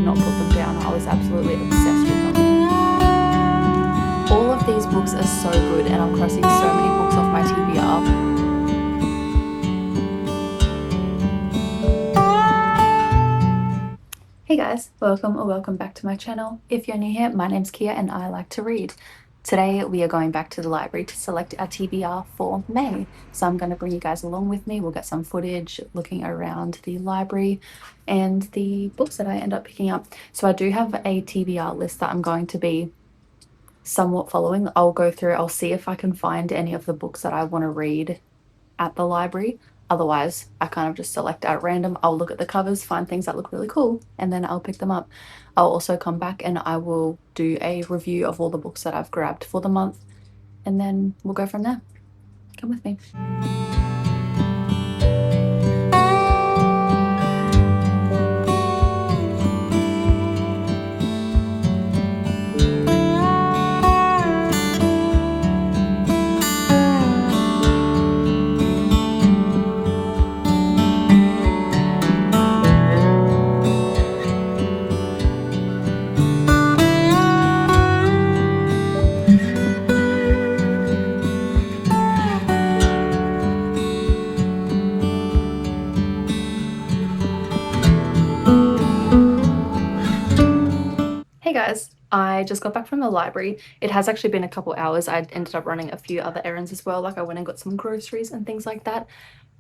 not put them down. I was absolutely obsessed with them. All of these books are so good, and I'm crossing so many books off my TBR. Hey guys, welcome or welcome back to my channel. If you're new here, my name's Kia and I like to read. Today we are going back to the library to select our TBR for May. So I'm going to bring you guys along with me. We'll get some footage looking around the library and the books that I end up picking up. So I do have a TBR list that I'm going to be somewhat following. I'll go through, I'll see if I can find any of the books that I want to read at the library. Otherwise, I kind of just select at random. I'll look at the covers, find things that look really cool, and then I'll pick them up. I'll also come back and I will do a review of all the books that I've grabbed for the month, and then we'll go from there. Come with me. Hey guys, I just got back from the library. It has actually been a couple hours. I ended up running a few other errands as well, like I went and got some groceries and things like that.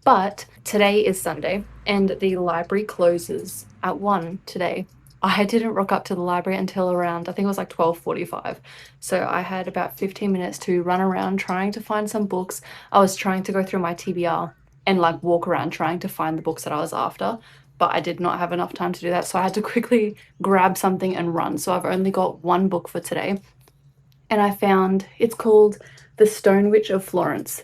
But today is Sunday and the library closes at 1 today. I didn't rock up to the library until around, I think it was like 12:45. So I had about 15 minutes to run around trying to find some books. I was trying to go through my TBR and like walk around trying to find the books that I was after, but I did not have enough time to do that. So I had to quickly grab something and run. So I've only got one book for today. And I found, it's called The Stone Witch of Florence.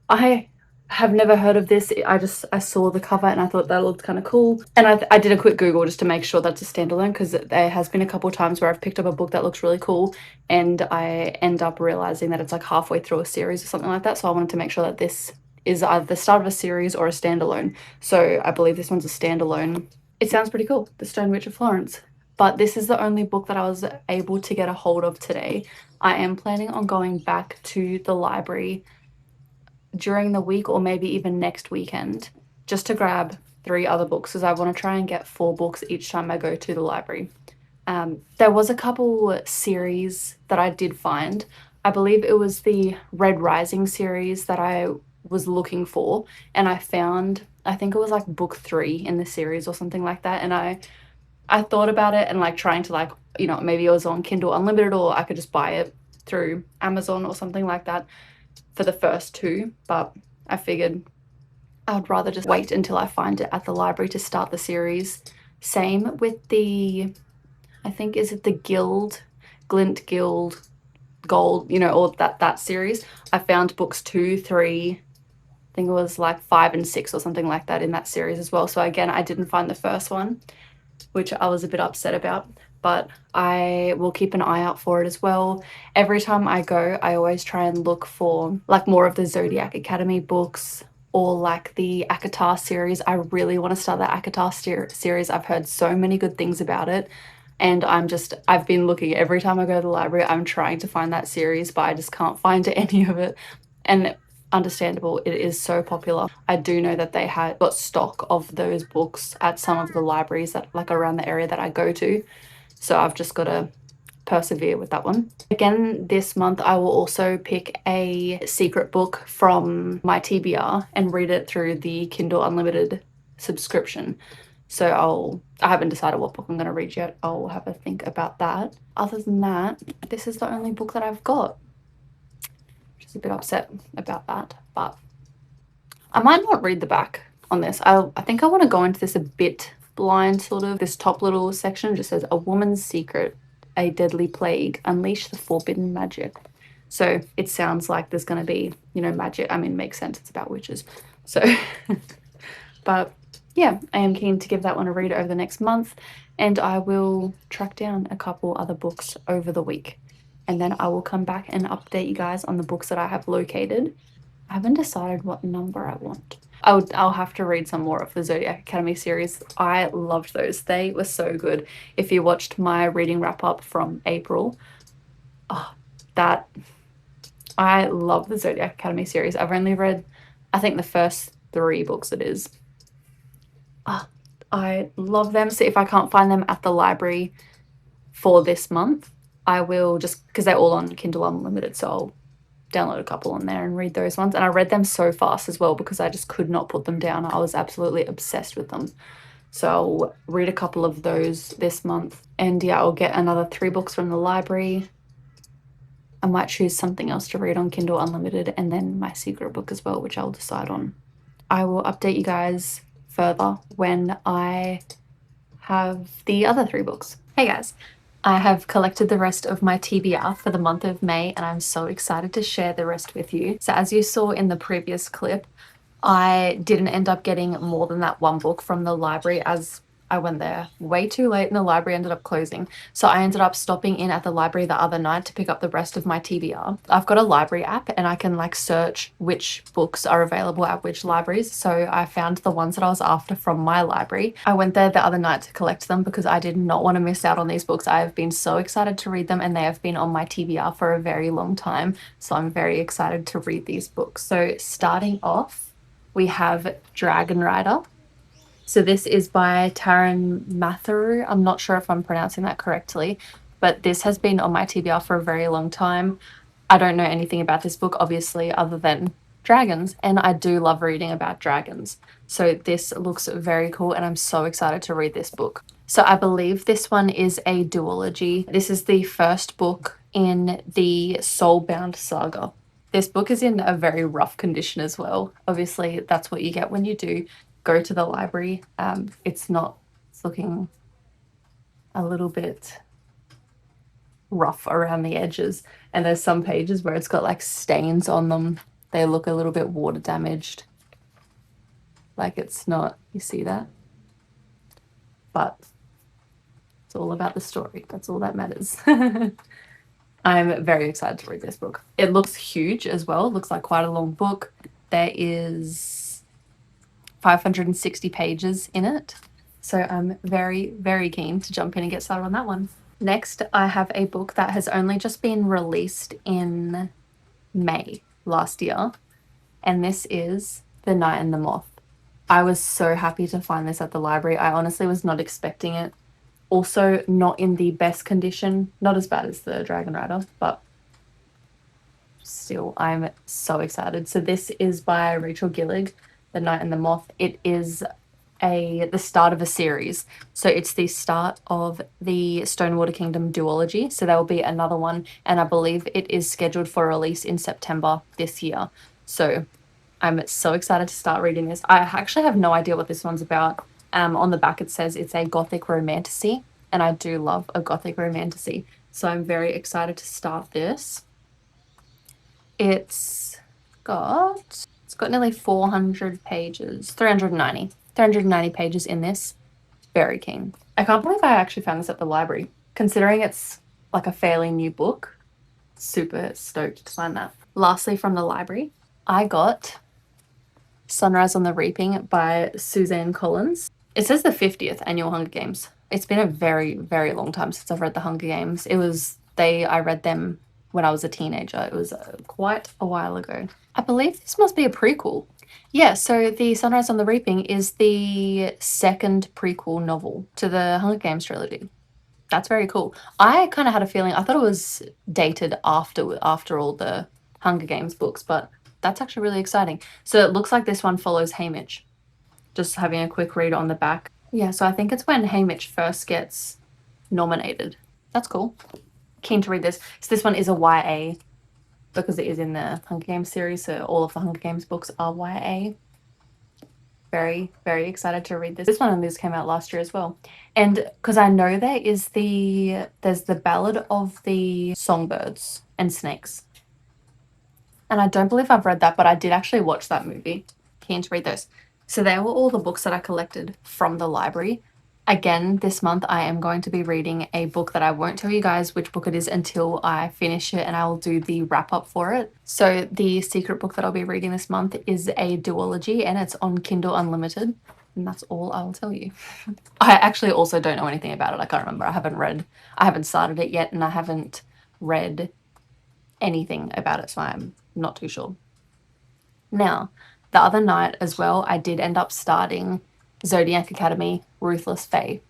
I have never heard of this. I saw the cover and I thought that looked kind of cool. And I did a quick Google just to make sure that's a standalone, because there has been a couple of times where I've picked up a book that looks really cool and I end up realizing that it's like halfway through a series or something like that. So I wanted to make sure that this is either the start of a series or a standalone. So I believe this one's a standalone. It sounds pretty cool, The Stone Witch of Florence. But this is the only book that I was able to get a hold of today. I am planning on going back to the library during the week or maybe even next weekend just to grab 3 other books, because I want to try and get 4 books each time I go to the library. There was a couple series that I did find. I believe it was the Red Rising series that I was looking for, and I found, I think it was like book 3 in the series or something like that, and I thought about it and like trying to, like, you know, maybe it was on Kindle Unlimited or I could just buy it through Amazon or something like that for the first 2, but I figured I would rather just wait until I find it at the library to start the series. Same with the, I think, is it the Glint Guild Gold, you know, or that series. I found books 2, 3, I think it was like 5 and 6 or something like that in that series as well. So again, I didn't find the first one, which I was a bit upset about, but I will keep an eye out for it as well. Every time I go, I always try and look for like more of the Zodiac Academy books or like the ACOTAR series. I really want to start that ACOTAR series. I've heard so many good things about it, and I've been looking every time I go to the library. I'm trying to find that series, but I just can't find any of it. And understandable, it is so popular. I do know that they had got stock of those books at some of the libraries that like around the area that I go to. So I've just got to persevere with that one. Again, this month I will also pick a secret book from my TBR and read it through the Kindle Unlimited subscription. So I haven't decided what book I'm going to read yet. I'll have a think about that. Other than that, this is the only book that I've got. Just a bit upset about that, but I might not read the back on this. I think I want to go into this a bit blind, sort of. This top little section just says, "A woman's secret, a deadly plague, unleash the forbidden magic." So it sounds like there's going to be, you know, magic. I mean, makes sense, it's about witches. So but yeah, I am keen to give that one a read over the next month, and I will track down a couple other books over the week, and then I will come back and update you guys on the books that I have located. I haven't decided what number I want. I'll have to read some more of the Zodiac Academy series. I loved those. They were so good. If you watched my reading wrap up from April, oh, that I love the Zodiac Academy series. I've only read, I think, the first 3 books it is. Oh, I love them. So if I can't find them at the library for this month, I will just, because they're all on Kindle Unlimited, so I'll download a couple on there and read those ones. And I read them so fast as well because I just could not put them down. I was absolutely obsessed with them. So I'll read a couple of those this month. And yeah, I'll get another 3 books from the library. I might choose something else to read on Kindle Unlimited and then my secret book as well, which I'll decide on. I will update you guys further when I have the other 3 books. Hey guys, I have collected the rest of my TBR for the month of May and I'm so excited to share the rest with you. So as you saw in the previous clip, I didn't end up getting more than that 1 book from the library as I went there way too late and the library ended up closing. So I ended up stopping in at the library the other night to pick up the rest of my TBR. I've got a library app and I can like search which books are available at which libraries. So I found the ones that I was after from my library. I went there the other night to collect them because I did not want to miss out on these books. I have been so excited to read them and they have been on my TBR for a very long time. So I'm very excited to read these books. So starting off, we have Dragon Rider. So this is by Taran Matharu. I'm not sure if I'm pronouncing that correctly, but this has been on my TBR for a very long time. I don't know anything about this book, obviously, other than dragons, and I do love reading about dragons. So this looks very cool, and I'm so excited to read this book. So I believe this one is a duology. This is the first book in the Soulbound saga. This book is in a very rough condition as well. Obviously, that's what you get when you do go to the library. It's looking a little bit rough around the edges. And there's some pages where it's got like stains on them. They look a little bit water damaged. Like it's not, you see that? But it's all about the story. That's all that matters. I'm very excited to read this book. It looks huge as well. It looks like quite a long book. There is 560 pages in it. So I'm very, very keen to jump in and get started on that one. Next, I have a book that has only just been released in May last year. And this is The Knight and the Moth. I was so happy to find this at the library. I honestly was not expecting it. Also, not in the best condition. Not as bad as the Dragon Rider, but still, I'm so excited. So this is by Rachel Gillig, The Knight and the Moth. It is the start of a series. So it's the start of the Stonewater Kingdom duology. So there will be another one, and I believe it is scheduled for release in September this year. So I'm so excited to start reading this. I actually have no idea what this one's about. On the back it says it's a gothic romantasy, and I do love a gothic romantasy. So I'm very excited to start this. It's got nearly 400 pages, 390 pages in this. Very keen. I can't believe I actually found this at the library. Considering it's like a fairly new book, super stoked to find that. Lastly, from the library, I got Sunrise on the Reaping by Suzanne Collins. It says the 50th annual Hunger Games. It's been a very, very long time since I've read the Hunger Games. I read them when I was a teenager. It was quite a while ago. I believe this must be a prequel. Yeah, so the Sunrise on the Reaping is the second prequel novel to the Hunger Games trilogy. That's very cool. I kind of had a feeling, I thought it was dated after all the Hunger Games books, but that's actually really exciting. So it looks like this one follows Haymitch. Just having a quick read on the back. Yeah, so I think it's when Haymitch first gets nominated. That's cool. Keen to read this. So this one is a YA because it is in the Hunger Games series. So all of the Hunger Games books are YA. Very, very excited to read this. This one on this came out last year as well. And because I know there's the Ballad of the Songbirds and Snakes. And I don't believe I've read that, but I did actually watch that movie. Keen to read those. So they were all the books that I collected from the library. Again, this month I am going to be reading a book that I won't tell you guys which book it is until I finish it, and I will do the wrap up for it. So the secret book that I'll be reading this month is a duology, and it's on Kindle Unlimited, and that's all I will tell you. I actually also don't know anything about it. I can't remember. I haven't started it yet, and I haven't read anything about it, so I'm not too sure. Now, the other night as well, I did end up starting Zodiac Academy Ruthless Fae.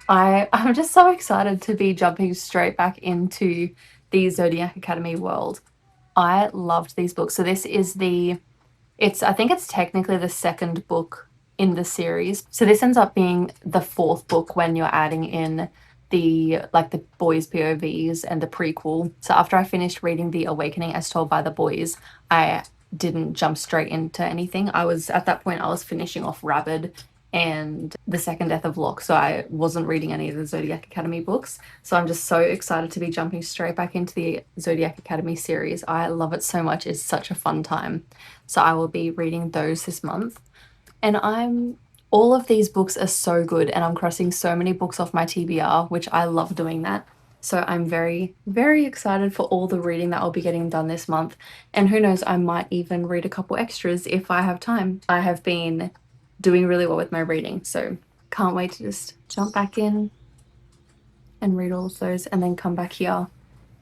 I'm just so excited to be jumping straight back into the Zodiac Academy world. I loved these books. So this is I think it's technically the second book in the series. So this ends up being the fourth book when you're adding in the boys' POVs and the prequel. So after I finished reading The Awakening as Told by the Boys, I didn't jump straight into anything. At that point I was finishing off Rabid and The Second Death of Locke, so I wasn't reading any of the Zodiac Academy books. So I'm just so excited to be jumping straight back into the Zodiac Academy series. I love it so much. It's such a fun time. So I will be reading those this month. And all of these books are so good, and I'm crossing so many books off my TBR, which I love doing that. So I'm very, very excited for all the reading that I'll be getting done this month. And who knows, I might even read a couple extras if I have time. I have been doing really well with my reading, so can't wait to just jump back in and read all of those and then come back here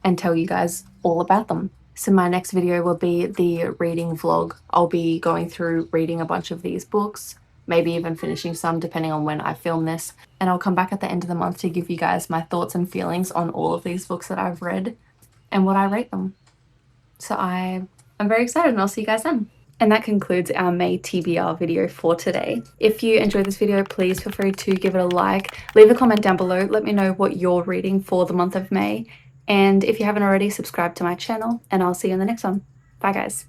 and tell you guys all about them. So my next video will be the reading vlog. I'll be going through reading a bunch of these books, maybe even finishing some depending on when I film this. And I'll come back at the end of the month to give you guys my thoughts and feelings on all of these books that I've read and what I rate them. So I'm very excited, and I'll see you guys then. And that concludes our May TBR video for today. If you enjoyed this video, please feel free to give it a like. Leave a comment down below. Let me know what you're reading for the month of May. And if you haven't already, subscribe to my channel, and I'll see you in the next one. Bye, guys.